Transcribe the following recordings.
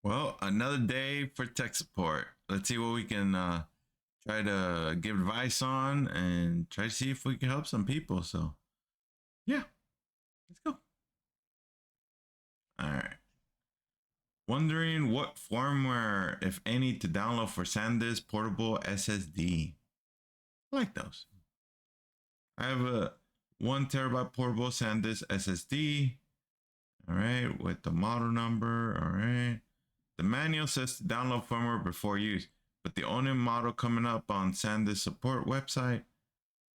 Well, another day for tech support. Let's see what we can try to give advice on and try to see if we can help some people. So, yeah, let's go. All right. Wondering what firmware, if any, to download for SanDisk portable SSD. I like those. I have a 1 terabyte portable SanDisk SSD. All right, with the model number. All right. The manual says to download firmware before use, but the only model coming up on SanDisk support website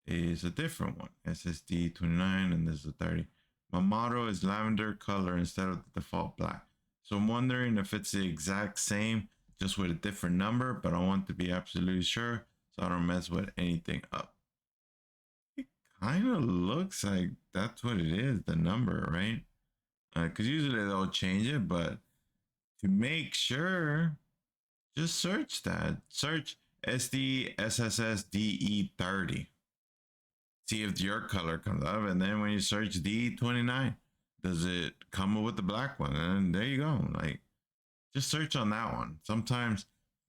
is a different one, SSD 29, and this is a 30. My model is lavender color instead of the default black. So I'm wondering if it's the exact same, just with a different number, but I want to be absolutely sure so I don't mess with anything up. It kind of looks like that's what it is, the number, right? Because usually they'll change it, but to make sure, just search that. Search SDSSSDE30. See if your color comes up, and then when you search D29, does it come up with the black one? And there you go. Like, just search on that one. Sometimes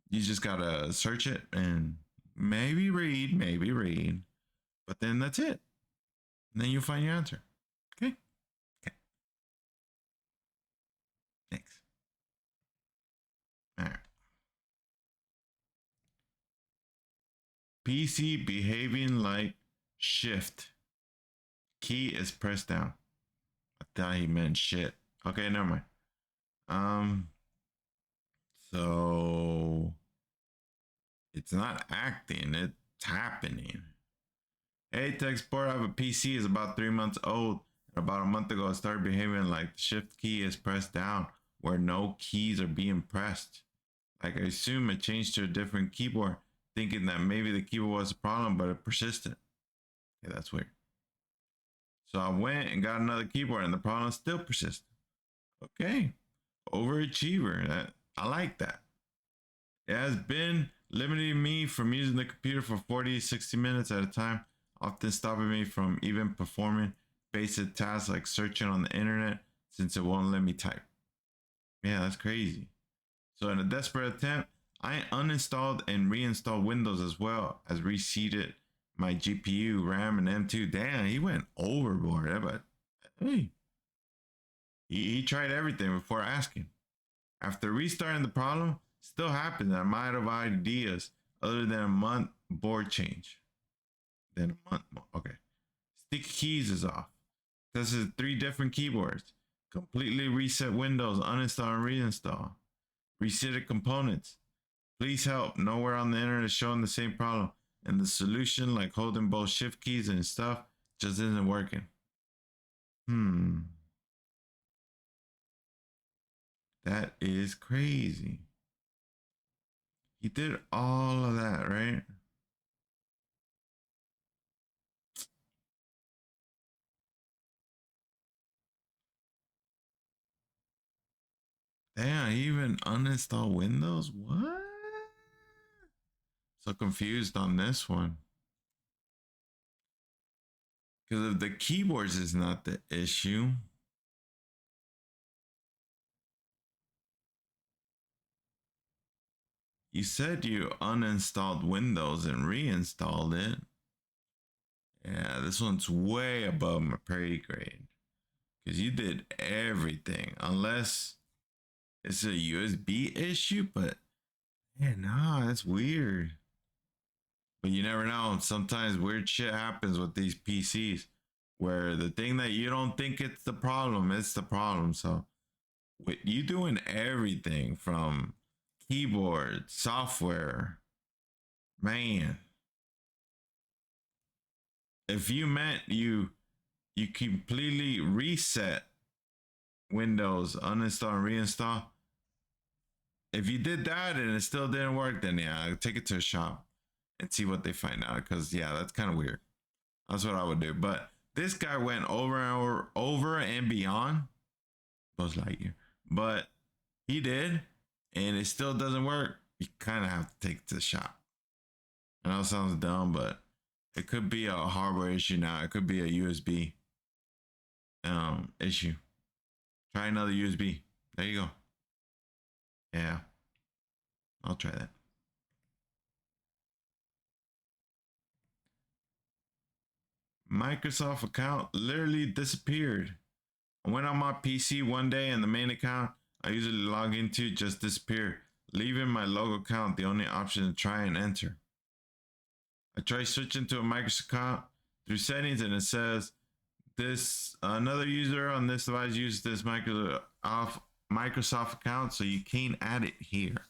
you just gotta search it and maybe read, but then that's it. And then you'll find your answer. Okay. Okay. Thanks. All right. PC behaving like shift. Key is pressed down. I thought he meant shit. Okay, never mind. Um, so it's not acting, it's happening. Hey, tech support, I have a PC, is about 3 months old. About a month ago, it started behaving like the shift key is pressed down where no keys are being pressed. Like, I assume it changed to a different keyboard, thinking that maybe the keyboard was a problem, but it persisted. Yeah, that's weird. So I went and got another keyboard, and the problem still persists. Okay, overachiever. That I like that. It has been limiting me from using the computer for 40, 60 minutes at a time, often stopping me from even performing basic tasks like searching on the internet since it won't let me type. Yeah, that's crazy. So, in a desperate attempt, I uninstalled and reinstalled Windows as well as reseated my GPU, RAM, and M2. Damn, he went overboard. But hey, he tried everything before asking. After restarting the problem, still happened. I'm out of ideas other than a month board change. Then a month. Okay. Sticky keys is off. This is 3 different keyboards. Completely reset Windows, uninstall and reinstall. Resetted components. Please help. Nowhere on the internet is showing the same problem. And the solution, like holding both shift keys and stuff, just isn't working. That is crazy. He did all of that, right? Damn, he even uninstalled Windows? What? So confused on this one. Because if the keyboards is not the issue, you said you uninstalled Windows and reinstalled it. Yeah, this one's way above my pay grade. Because you did everything. Unless it's a USB issue, but yeah, nah, that's weird. But you never know. Sometimes weird shit happens with these PCs where the thing that you don't think it's the problem, it's the problem. So with you doing everything from keyboard, software, man. If you meant you completely reset Windows, uninstall and reinstall. If you did that and it still didn't work, then yeah, take it to a shop and see what they find out. Because yeah, that's kind of weird. That's what I would do. But this guy went over and beyond. Buzz Lightyear, but he did, and it still doesn't work. You kind of have to take it to the shop. I know it sounds dumb, but it could be a hardware issue now. It could be a USB issue. Try another USB. There you go. Yeah, I'll try that. Microsoft account literally disappeared. I went on my PC one day and the main account I usually log into just disappeared, leaving my logo account the only option to try and enter. I tried switching to a Microsoft account through settings and it says this another user on this device uses this Microsoft account, so you can't add it here.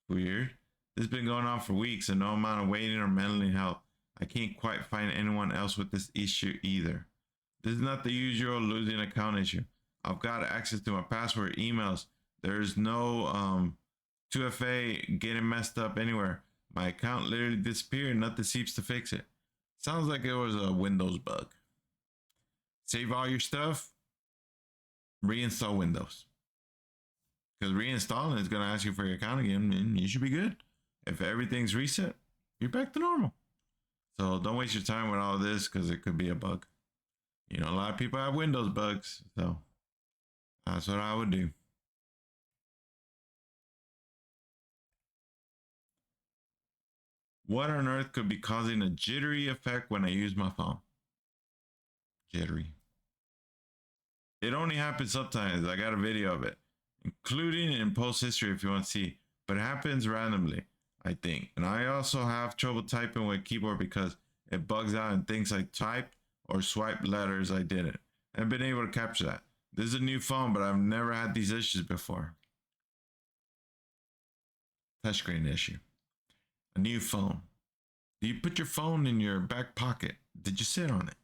Weird. This has been going on for weeks and no amount of waiting or mental help. I can't quite find anyone else with this issue either. This is not the usual losing account issue. I've got access to my password, emails. There's no 2FA getting messed up anywhere. My account literally disappeared. Nothing seems to fix it. Sounds like it was a Windows bug. Save all your stuff. Reinstall Windows. Because reinstalling is going to ask you for your account again, and you should be good. If everything's reset, you're back to normal. So don't waste your time with all of this because it could be a bug. You know, a lot of people have Windows bugs, so that's what I would do. What on earth could be causing a jittery effect when I use my phone? Jittery. It only happens sometimes. I got a video of it, including in post history if you want to see, but it happens randomly, I think. And I also have trouble typing with keyboard because it bugs out and thinks I typed or swiped letters I didn't. I've been able to capture that. This is a new phone, but I've never had these issues before. Touchscreen issue. A new phone. Do you put your phone in your back pocket? Did you sit on it?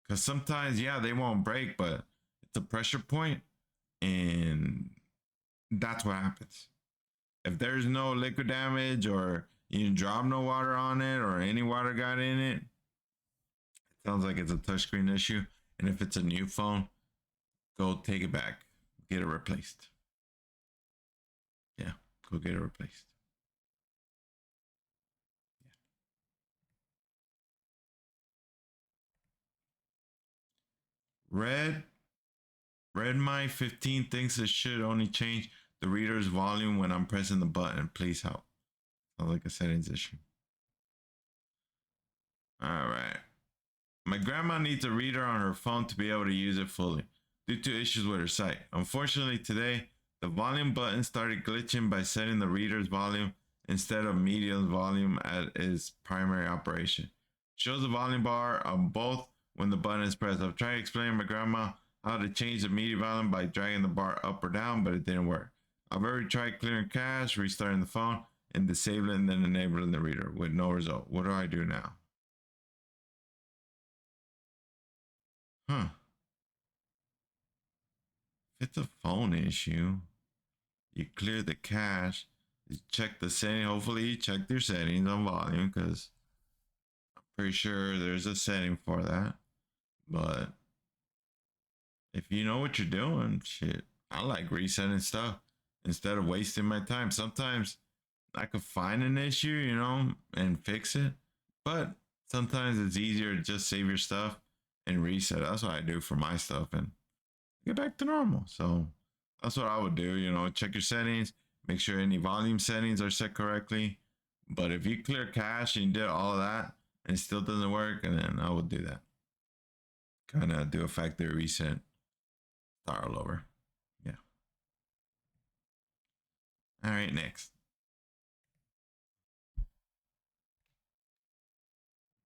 Because sometimes, yeah, they won't break, but it's a pressure point, and that's what happens. If there's no liquid damage or you didn't drop no water on it or any water got in it, it sounds like it's a touchscreen issue. And if it's a new phone, go take it back, get it replaced. Yeah, go get it replaced. Yeah. Redmi 15 thinks it should only change the reader's volume when I'm pressing the button. Please help. Sounds like a settings issue. All right. My grandma needs a reader on her phone to be able to use it fully due to issues with her sight. Unfortunately, today, the volume button started glitching by setting the reader's volume instead of medium's volume as its primary operation. Shows the volume bar on both when the button is pressed. I've tried explaining to my grandma how to change the media volume by dragging the bar up or down, but it didn't work. I've already tried clearing cache, restarting the phone, and disabling and then enabling the reader with no result. What do I do now? Huh. If it's a phone issue, you clear the cache, you check the setting. Hopefully, you check your settings on volume because I'm pretty sure there's a setting for that. But if you know what you're doing, shit, I like resetting stuff instead of wasting my time. Sometimes I could find an issue, you know, and fix it. But sometimes it's easier to just save your stuff and reset. That's what I do for my stuff and get back to normal. So that's what I would do, you know, check your settings, make sure any volume settings are set correctly. But if you clear cache and you did all of that and it still doesn't work, and then I would do that. Kind of do a factory reset, start all over. Yeah. All right, next.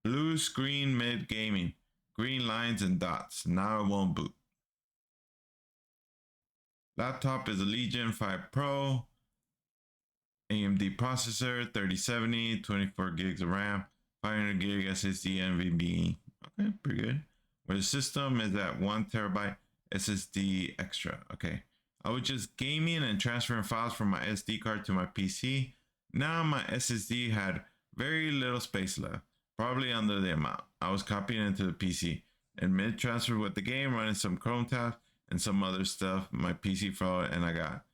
Blue screen mid gaming, green lines and dots. Now it won't boot. Laptop is a Legion 5 Pro, AMD processor, 3070, 24 gigs of RAM, 500 gig SSD NVMe. Okay, pretty good. Where the system is at 1 terabyte SSD extra. Okay. I was just gaming and transferring files from my SD card to my PC. Now my SSD had very little space left, probably under the amount. I was copying into the PC and mid transfer with the game, running some Chrome tabs and some other stuff. My PC froze and I got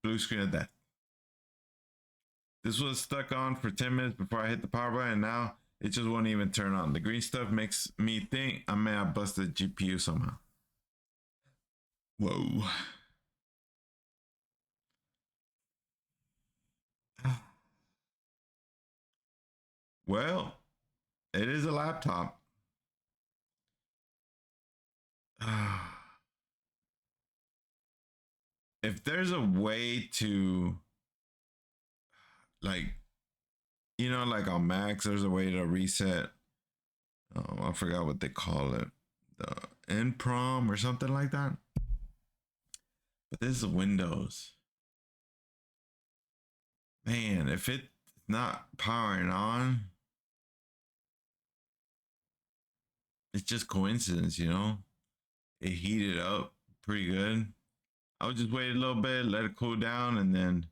blue screen of death. This was stuck on for 10 minutes before I hit the power button, and now it just won't even turn on. The green stuff makes me think I may have busted GPU somehow. Whoa. Well, it is a laptop. If there's a way to, like, like on Macs, there's a way to reset. I forgot what they call it, the NPROM or something like that. But this is Windows. Man, if it's not powering on, it's just coincidence, It heated up pretty good. I would just wait a little bit, let it cool down, and then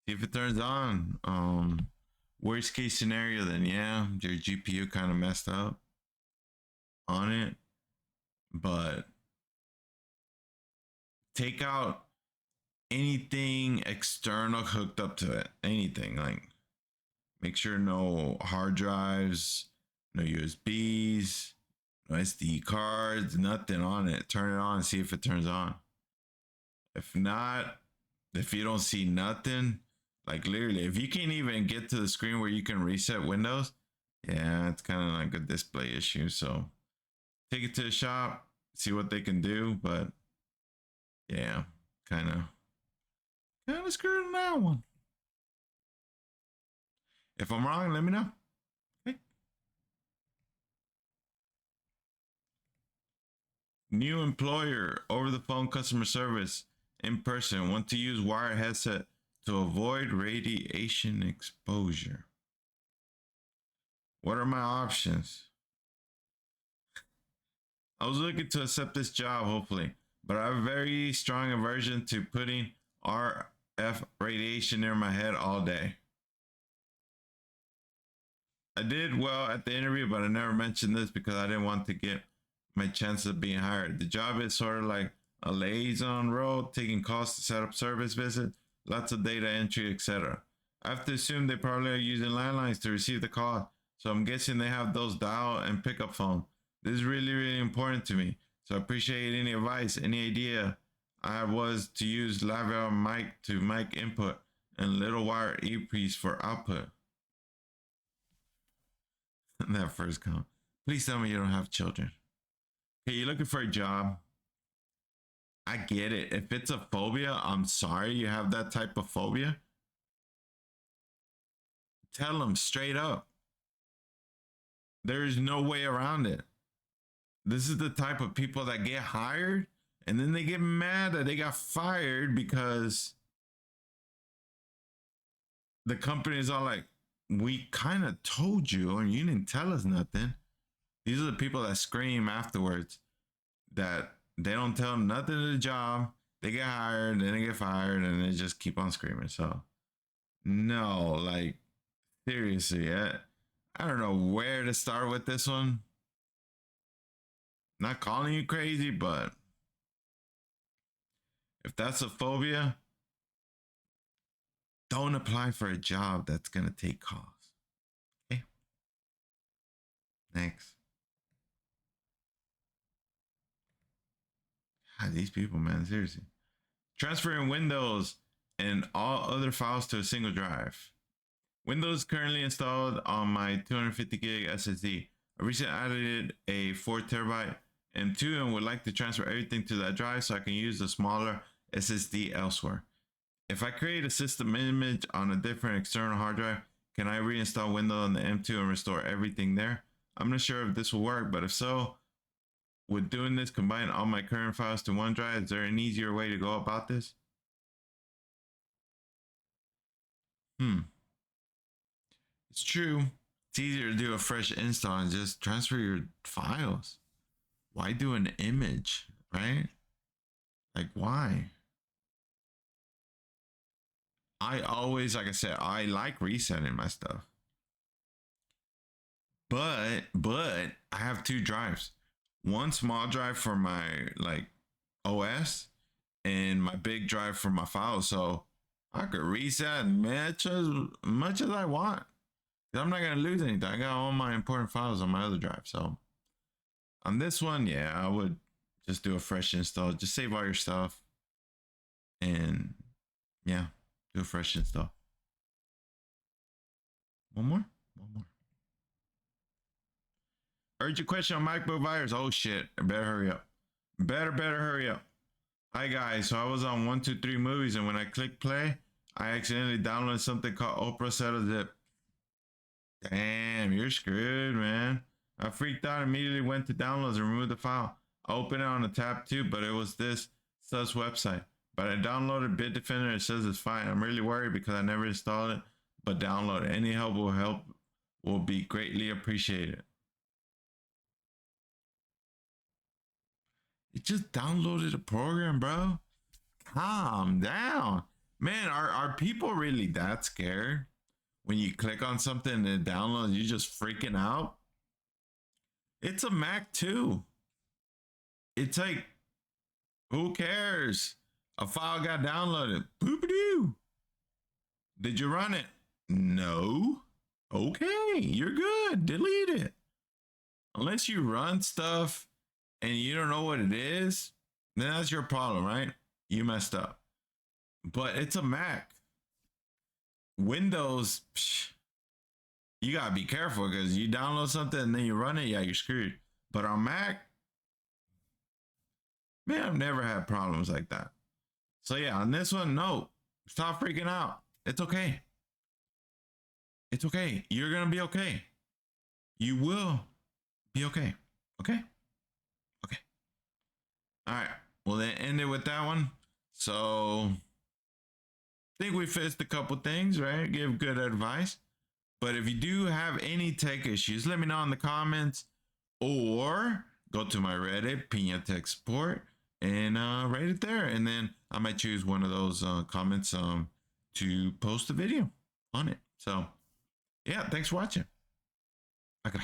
see if it turns on. Worst case scenario, then yeah, your GPU kind of messed up on it, but take out anything external hooked up to it. Anything, like, make sure no hard drives, no USBs, no SD cards, nothing on it. Turn it on and see if it turns on. If not, if you don't see nothing, like literally, if you can't even get to the screen where you can reset Windows, yeah, it's kind of like a display issue. So take it to the shop, see what they can do. But yeah, kind of screwed on that one. If I'm wrong, let me know. Okay. New employer, over the phone customer service, in person, want to use wired headset to avoid radiation exposure. What are my options? I was looking to accept this job, hopefully, but I have a very strong aversion to putting RF radiation near my head all day. I did well at the interview, but I never mentioned this because I didn't want to get my chances of being hired. The job is sort of like a liaison role, taking calls to set up service visits, lots of data entry, etc. I have to assume they probably are using landlines to receive the call, so I'm guessing they have those dial and pickup phone. This is really, really important to me, so I appreciate any advice, any idea I was to use lavalier mic to mic input and little wire earpiece for output. That first comment. Please tell me you don't have children. Okay, you're looking for a job. I get it. If it's a phobia, I'm sorry you have that type of phobia. Tell them straight up. There's no way around it. This is the type of people that get hired and then they get mad that they got fired because the company is all like, we kind of told you and you didn't tell us nothing. These are the people that scream afterwards that they don't tell them nothing to the job. They get hired, then they get fired, and they just keep on screaming. So, no, like, seriously, I don't know where to start with this one. Not calling you crazy, but if that's a phobia, don't apply for a job that's going to take calls. Okay. Next. God, these people, man, seriously. Transferring Windows and all other files to a single drive. Windows currently installed on my 250 gig SSD. I recently added a 4 terabyte M2 and would like to transfer everything to that drive so I can use the smaller SSD elsewhere. If I create a system image on a different external hard drive, can I reinstall Windows on the M2 and restore everything there? I'm not sure if this will work, but if so, would doing this combine all my current files to one drive? Is there an easier way to go about this? It's true. It's easier to do a fresh install and just transfer your files. Why do an image, right? Like, why? I always, like I said, I like resetting my stuff. But I have two drives. One small drive for my like OS and my big drive for my files. So I could reset much as I want. I'm not gonna lose anything. I got all my important files on my other drive. So on this one, yeah, I would just do a fresh install. Just save all your stuff and yeah, do a fresh install. One more? One more. Urgent question on MacBook virus. Oh shit. I better hurry up. Better hurry up. Hi guys. So I was on 123 Movies, and when I clicked play, I accidentally downloaded something called Opera Settle Zip. Damn, you're screwed, man. I freaked out, immediately went to downloads and removed the file. I opened it on the tab too, but it was this sus website. But I downloaded Bitdefender. It says it's fine. I'm really worried because I never installed it, but download it. Any help will be greatly appreciated. It just downloaded a program, bro. Calm down. Man, are people really that scared? When you click on something and it downloads, you just freaking out? It's a Mac too. It's like, who cares? A file got downloaded. Boop-a-doo. Did you run it? No. Okay, you're good. Delete it. Unless you run stuff and you don't know what it is, then that's your problem, right? You messed up. But it's a Mac. Windows, you gotta be careful because you download something and then you run it, yeah, you're screwed. But on Mac, man, I've never had problems like that. So yeah, on this one, no, stop freaking out. It's okay. It's okay. You're gonna be okay. You will be okay. Okay? Okay. All right. Well, then end it with that one. So I think we fixed a couple things, right? Give good advice. But if you do have any tech issues, let me know in the comments, or go to my Reddit, Pina Tech Support, and write it there. And then I might choose one of those comments to post a video on it. So yeah, thanks for watching. Okay.